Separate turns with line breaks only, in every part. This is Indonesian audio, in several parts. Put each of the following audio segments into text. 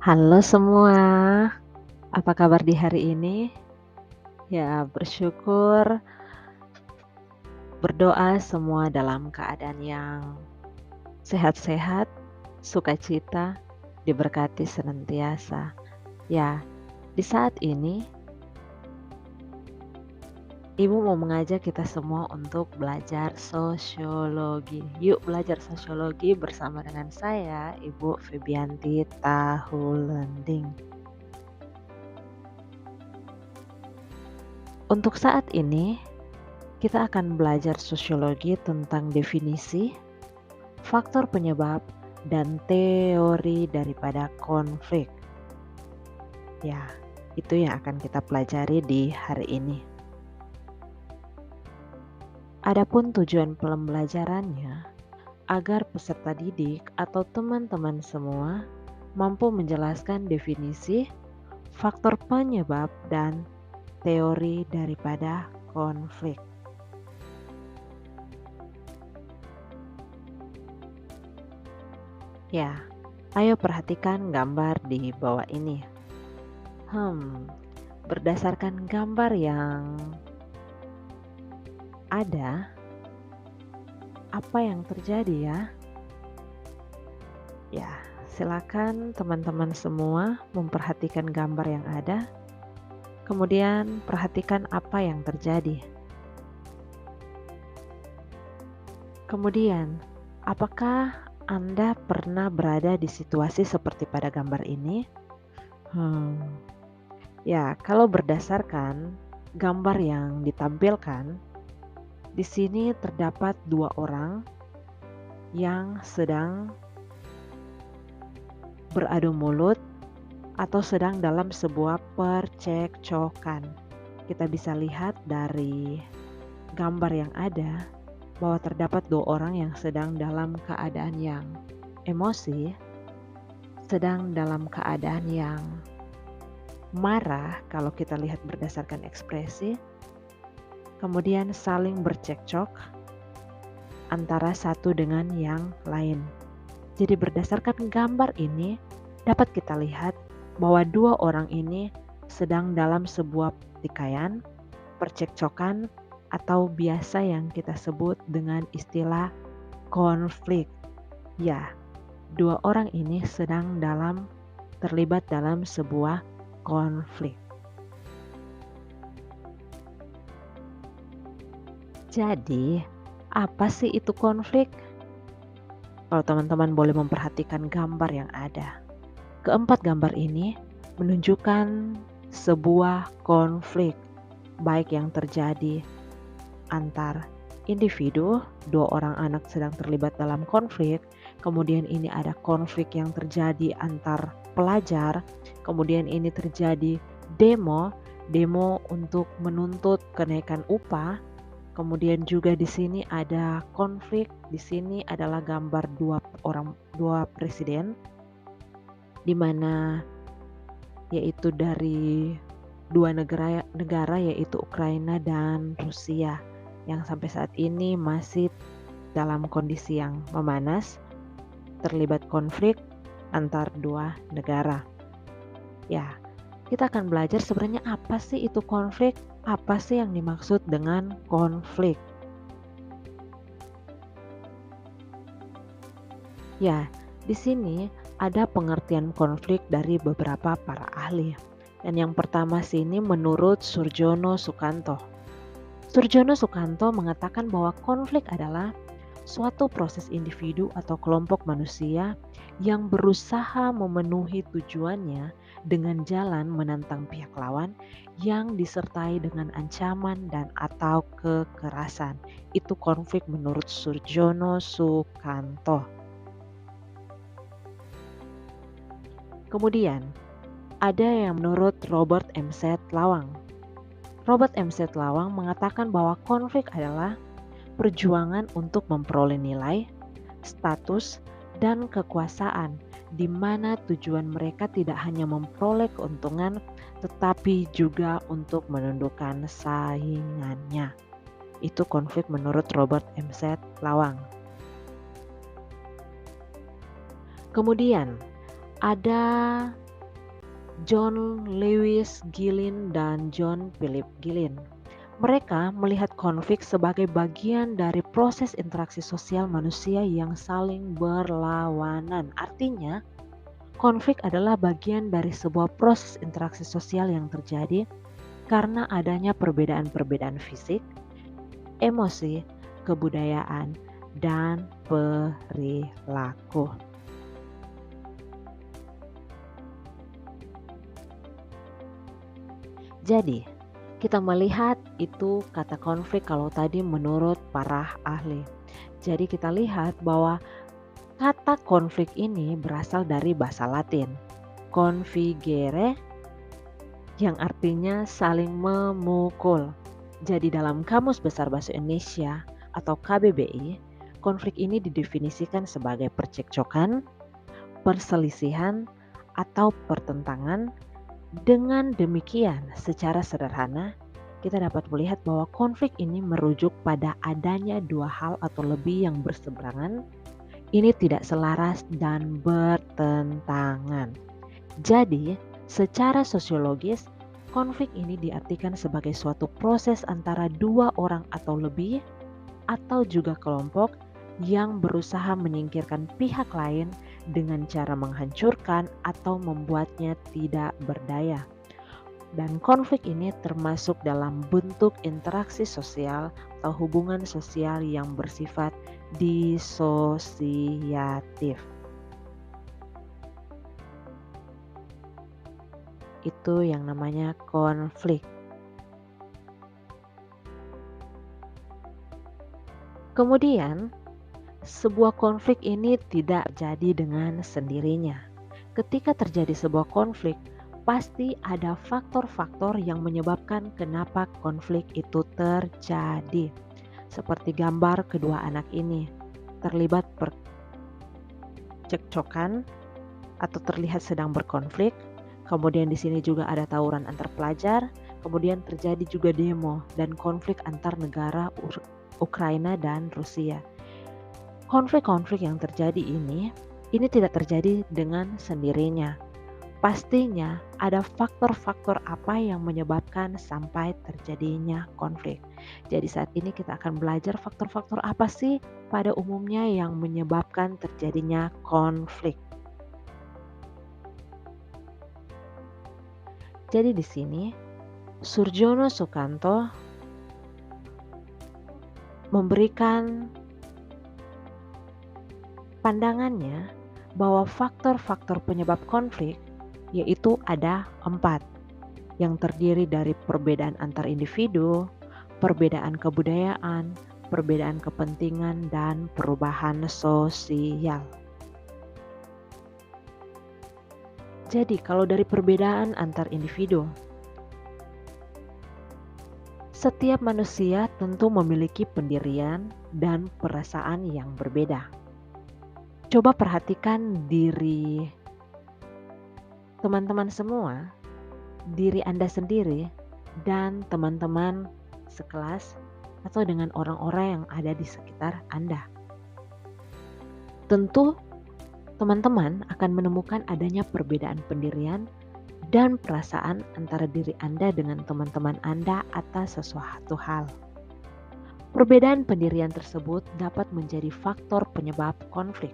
Halo semua, apa kabar di hari ini? Ya, bersyukur, berdoa semua dalam keadaan yang sehat-sehat, sukacita, diberkati senantiasa. Ya, di saat ini Ibu mau mengajak kita semua untuk belajar sosiologi. Yuk belajar sosiologi bersama dengan saya, Ibu Febianti Tahulending. Untuk saat ini, kita akan belajar sosiologi tentang definisi, faktor penyebab, dan teori daripada konflik. Ya, itu yang akan kita pelajari di hari ini. Adapun tujuan pembelajarannya, agar peserta didik atau teman-teman semua mampu menjelaskan definisi, faktor penyebab, dan teori daripada konflik. Ya, ayo perhatikan gambar di bawah ini. Berdasarkan gambar yang ada, apa yang terjadi ya? Ya, silakan teman-teman semua memperhatikan gambar yang ada. Kemudian perhatikan apa yang terjadi. Kemudian, apakah Anda pernah berada di situasi seperti pada gambar ini? Ya, kalau berdasarkan gambar yang ditampilkan, di sini terdapat dua orang yang sedang beradu mulut atau sedang dalam sebuah percekcokan. Kita bisa lihat dari gambar yang ada bahwa terdapat dua orang yang sedang dalam keadaan yang emosi, sedang dalam keadaan yang marah kalau kita lihat berdasarkan ekspresi, kemudian saling bercekcok antara satu dengan yang lain. Jadi berdasarkan gambar ini dapat kita lihat bahwa dua orang ini sedang dalam sebuah pertikaian, percekcokan, atau biasa yang kita sebut dengan istilah konflik. Ya, dua orang ini sedang terlibat dalam sebuah konflik. Jadi, apa sih itu konflik? Kalau teman-teman boleh memperhatikan gambar yang ada. Keempat gambar ini menunjukkan sebuah konflik, baik yang terjadi antar individu, dua orang anak sedang terlibat dalam konflik, kemudian ini ada konflik yang terjadi antar pelajar, kemudian ini terjadi demo untuk menuntut kenaikan upah, kemudian juga di sini ada konflik, di sini adalah gambar dua presiden, di mana yaitu dari dua negara yaitu Ukraina dan Rusia yang sampai saat ini masih dalam kondisi yang memanas, terlibat konflik antar dua negara. Ya, kita akan belajar sebenarnya apa sih itu konflik, apa sih yang dimaksud dengan konflik. Ya, di sini ada pengertian konflik dari beberapa para ahli. Dan yang pertama sini menurut Surjono Sukanto. Surjono Sukanto mengatakan bahwa konflik adalah suatu proses individu atau kelompok manusia yang berusaha memenuhi tujuannya dengan jalan menantang pihak lawan yang disertai dengan ancaman dan atau kekerasan. Itu konflik menurut Surjono Sukanto. Kemudian, ada yang menurut Robert M. Z. Lawang. Robert M. Z. Lawang mengatakan bahwa konflik adalah perjuangan untuk memperoleh nilai, status, dan kekuasaan di mana tujuan mereka tidak hanya memperoleh keuntungan tetapi juga untuk menundukkan saingannya. Itu konflik menurut Robert M. Z. Lawang. Kemudian ada John Lewis Gillin dan John Philip Gillin. Mereka melihat konflik sebagai bagian dari proses interaksi sosial manusia yang saling berlawanan. Artinya, konflik adalah bagian dari sebuah proses interaksi sosial yang terjadi karena adanya perbedaan-perbedaan fisik, emosi, kebudayaan, dan perilaku. Jadi, kita melihat itu kata konflik kalau tadi menurut para ahli. Jadi kita lihat bahwa kata konflik ini berasal dari bahasa Latin, configere, yang artinya saling memukul. Jadi dalam Kamus Besar Bahasa Indonesia atau KBBI, konflik ini didefinisikan sebagai percekcokan, perselisihan, atau pertentangan. Dengan demikian, secara sederhana, kita dapat melihat bahwa konflik ini merujuk pada adanya dua hal atau lebih yang berseberangan. Ini tidak selaras dan bertentangan. Jadi, secara sosiologis, konflik ini diartikan sebagai suatu proses antara dua orang atau lebih, atau juga kelompok yang berusaha menyingkirkan pihak lain dengan cara menghancurkan atau membuatnya tidak berdaya. Dan konflik ini termasuk dalam bentuk interaksi sosial atau hubungan sosial yang bersifat disosiatif. Itu yang namanya konflik. Kemudian, sebuah konflik ini tidak jadi dengan sendirinya. Ketika terjadi sebuah konflik, pasti ada faktor-faktor yang menyebabkan kenapa konflik itu terjadi. Seperti gambar kedua anak ini, terlibat percekcokan atau terlihat sedang berkonflik. Kemudian di sini juga ada tawuran antar pelajar, kemudian terjadi juga demo dan konflik antar negara Ukraina dan Rusia. Konflik-konflik yang terjadi ini tidak terjadi dengan sendirinya. Pastinya ada faktor-faktor apa yang menyebabkan sampai terjadinya konflik. Jadi saat ini kita akan belajar faktor-faktor apa sih pada umumnya yang menyebabkan terjadinya konflik. Jadi di sini Surjono Sukanto memberikan pandangannya bahwa faktor-faktor penyebab konflik yaitu ada 4 yang terdiri dari perbedaan antar individu, perbedaan kebudayaan, perbedaan kepentingan, dan perubahan sosial. Jadi kalau dari perbedaan antar individu, setiap manusia tentu memiliki pendirian dan perasaan yang berbeda. Coba perhatikan diri teman-teman semua, diri Anda sendiri, dan teman-teman sekelas atau dengan orang-orang yang ada di sekitar Anda. Tentu teman-teman akan menemukan adanya perbedaan pendirian dan perasaan antara diri Anda dengan teman-teman Anda atas sesuatu hal. Perbedaan pendirian tersebut dapat menjadi faktor penyebab konflik.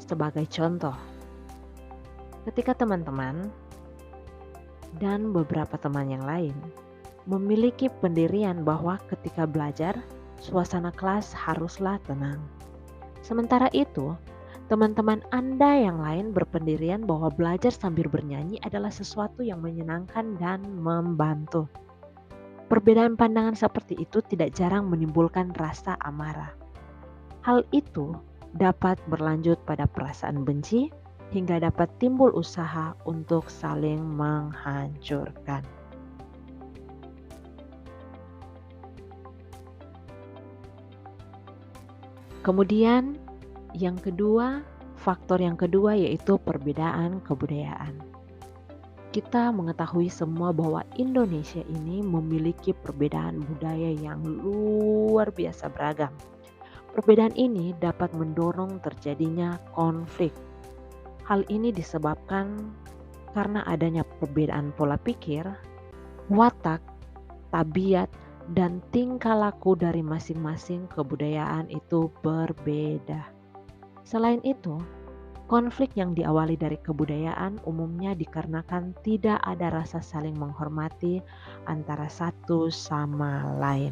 Sebagai contoh, ketika teman-teman dan beberapa teman yang lain memiliki pendirian bahwa ketika belajar, suasana kelas haruslah tenang. Sementara itu, teman-teman Anda yang lain berpendirian bahwa belajar sambil bernyanyi adalah sesuatu yang menyenangkan dan membantu. Perbedaan pandangan seperti itu tidak jarang menimbulkan rasa amarah. Hal itu dapat berlanjut pada perasaan benci hingga dapat timbul usaha untuk saling menghancurkan. Kemudian faktor yang kedua yaitu perbedaan kebudayaan. Kita mengetahui semua bahwa Indonesia ini memiliki perbedaan budaya yang luar biasa beragam. Perbedaan ini dapat mendorong terjadinya konflik. Hal ini disebabkan karena adanya perbedaan pola pikir, watak, tabiat, dan tingkah laku dari masing-masing kebudayaan itu berbeda. Selain itu, konflik yang diawali dari kebudayaan umumnya dikarenakan tidak ada rasa saling menghormati antara satu sama lain.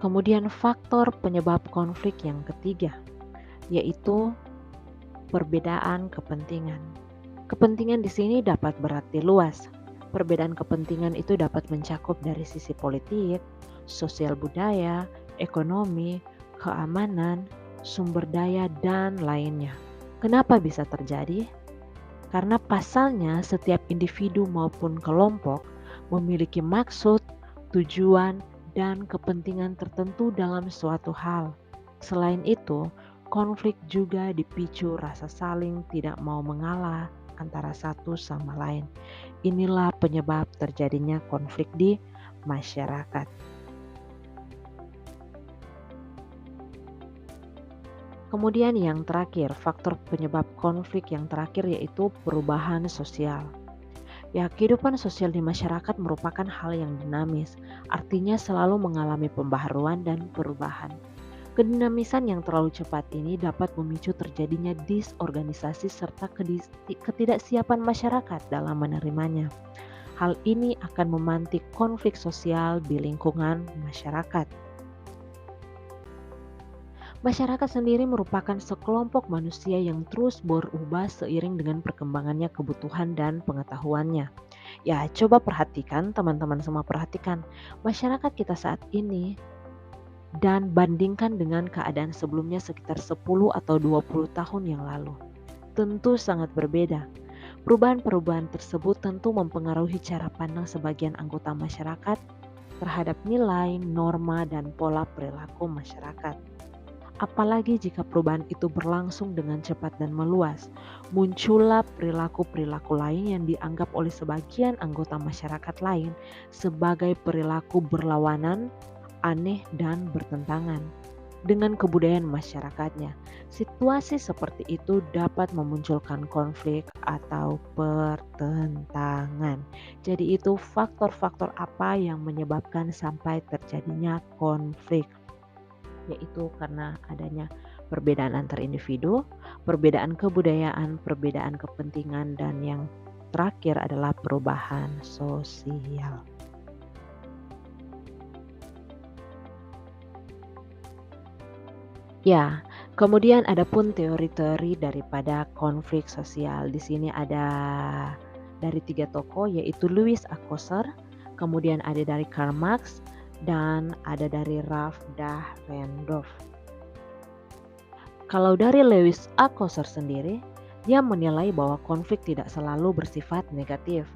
Kemudian faktor penyebab konflik yang ketiga, yaitu perbedaan kepentingan. Kepentingan di sini dapat berarti luas. Perbedaan kepentingan itu dapat mencakup dari sisi politik, sosial budaya, ekonomi, keamanan, sumber daya, dan lainnya. Kenapa bisa terjadi? Karena pasalnya setiap individu maupun kelompok memiliki maksud, tujuan, dan kepentingan tertentu dalam suatu hal. Selain itu, konflik juga dipicu rasa saling tidak mau mengalah antara satu sama lain. Inilah penyebab terjadinya konflik di masyarakat. Kemudian yang terakhir, faktor penyebab konflik yang terakhir yaitu perubahan sosial. Ya, kehidupan sosial di masyarakat merupakan hal yang dinamis, artinya selalu mengalami pembaharuan dan perubahan. Kedinamisan yang terlalu cepat ini dapat memicu terjadinya disorganisasi serta ketidaksiapan masyarakat dalam menerimanya. Hal ini akan memantik konflik sosial di lingkungan masyarakat. Masyarakat sendiri merupakan sekelompok manusia yang terus berubah seiring dengan perkembangannya kebutuhan dan pengetahuannya. Ya, coba perhatikan, teman-teman semua perhatikan masyarakat kita saat ini dan bandingkan dengan keadaan sebelumnya sekitar 10 atau 20 tahun yang lalu. Tentu sangat berbeda. Perubahan-perubahan tersebut tentu mempengaruhi cara pandang sebagian anggota masyarakat terhadap nilai, norma, dan pola perilaku masyarakat. Apalagi jika perubahan itu berlangsung dengan cepat dan meluas, muncullah perilaku-perilaku lain yang dianggap oleh sebagian anggota masyarakat lain sebagai perilaku berlawanan, aneh, dan bertentangan dengan kebudayaan masyarakatnya. Situasi seperti itu dapat memunculkan konflik atau pertentangan. Jadi itu faktor-faktor apa yang menyebabkan sampai terjadinya konflik, yaitu karena adanya perbedaan antar individu, perbedaan kebudayaan, perbedaan kepentingan, dan yang terakhir adalah perubahan sosial. Ya, kemudian ada pun teori-teori daripada konflik sosial. Di sini ada dari 3 tokoh yaitu Louis Althusser, kemudian ada dari Karl Marx, dan ada dari Ralph Dahrendorf. Kalau dari Louis Althusser sendiri, dia menilai bahwa konflik tidak selalu bersifat negatif.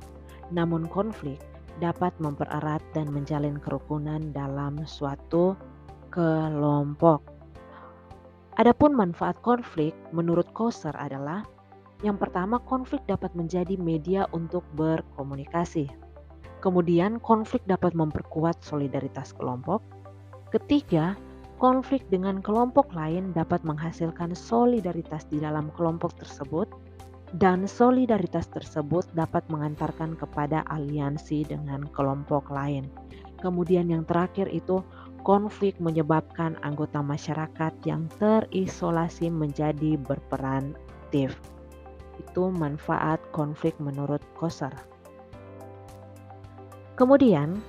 Namun konflik dapat mempererat dan menjalin kerukunan dalam suatu kelompok. Adapun manfaat konflik menurut Althusser adalah yang pertama, konflik dapat menjadi media untuk berkomunikasi. Kemudian konflik dapat memperkuat solidaritas kelompok. Ketiga, konflik dengan kelompok lain dapat menghasilkan solidaritas di dalam kelompok tersebut, dan solidaritas tersebut dapat mengantarkan kepada aliansi dengan kelompok lain. Kemudian yang terakhir itu konflik menyebabkan anggota masyarakat yang terisolasi menjadi berperan aktif. Itu manfaat konflik menurut Althusser. Kemudian,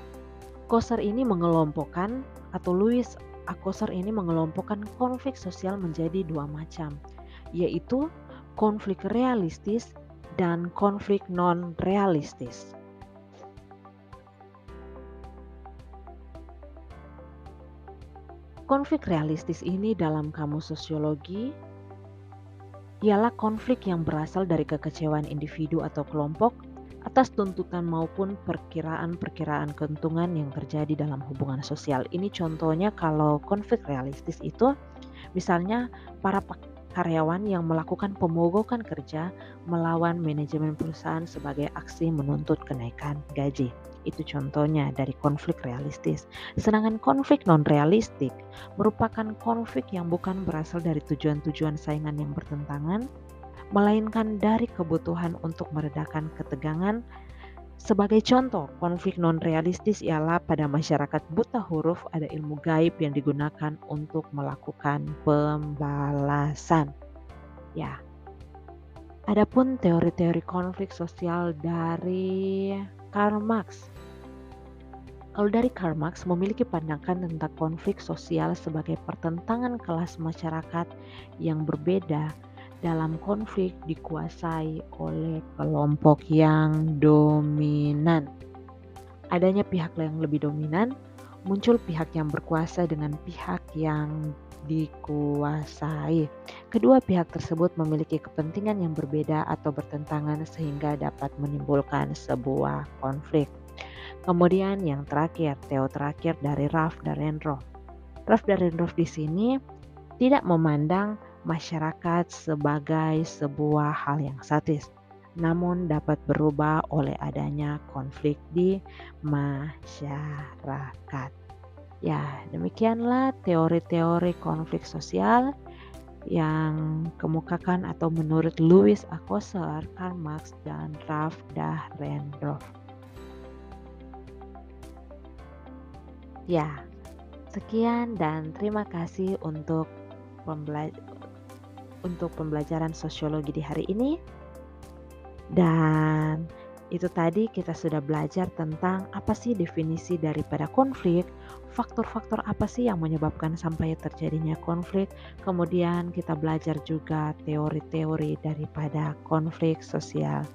Althusser ini mengelompokkan atau Louis Althusser ini mengelompokkan konflik sosial menjadi 2 macam, yaitu konflik realistis dan konflik non-realistis. Konflik realistis ini dalam kamus sosiologi ialah konflik yang berasal dari kekecewaan individu atau kelompok atas tuntutan maupun perkiraan-perkiraan keuntungan yang terjadi dalam hubungan sosial. Ini contohnya kalau konflik realistis itu misalnya para karyawan yang melakukan pemogokan kerja melawan manajemen perusahaan sebagai aksi menuntut kenaikan gaji. Itu contohnya dari konflik realistis. Sedangkan konflik non-realistik merupakan konflik yang bukan berasal dari tujuan-tujuan saingan yang bertentangan, melainkan dari kebutuhan untuk meredakan ketegangan. Sebagai contoh, konflik non-realistis ialah pada masyarakat buta huruf ada ilmu gaib yang digunakan untuk melakukan pembalasan. Ya, adapun teori-teori konflik sosial dari Karl Marx. Kalau dari Karl Marx memiliki pandangan tentang konflik sosial sebagai pertentangan kelas masyarakat yang berbeda dalam konflik dikuasai oleh kelompok yang dominan. Adanya pihak yang lebih dominan, muncul pihak yang berkuasa dengan pihak yang dikuasai. Kedua pihak tersebut memiliki kepentingan yang berbeda atau bertentangan sehingga dapat menimbulkan sebuah konflik. Kemudian yang terakhir, teori terakhir dari Ralph Dahrendorf. Ralph Dahrendorf di sini tidak memandang masyarakat sebagai sebuah hal yang statis, namun dapat berubah oleh adanya konflik di masyarakat. Ya, demikianlah teori-teori konflik sosial yang kemukakan atau menurut Louis Althusser, Karl Marx, dan Ralph Dahrendorf. Ya, sekian dan terima kasih untuk pembelajaran sosiologi di hari ini. Dan itu tadi kita sudah belajar tentang apa sih definisi daripada konflik, faktor-faktor apa sih yang menyebabkan sampai terjadinya konflik. Kemudian kita belajar juga teori-teori daripada konflik sosial.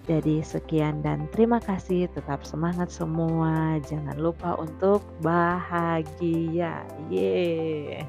Jadi sekian dan terima kasih, tetap semangat semua, jangan lupa untuk bahagia. Yeay.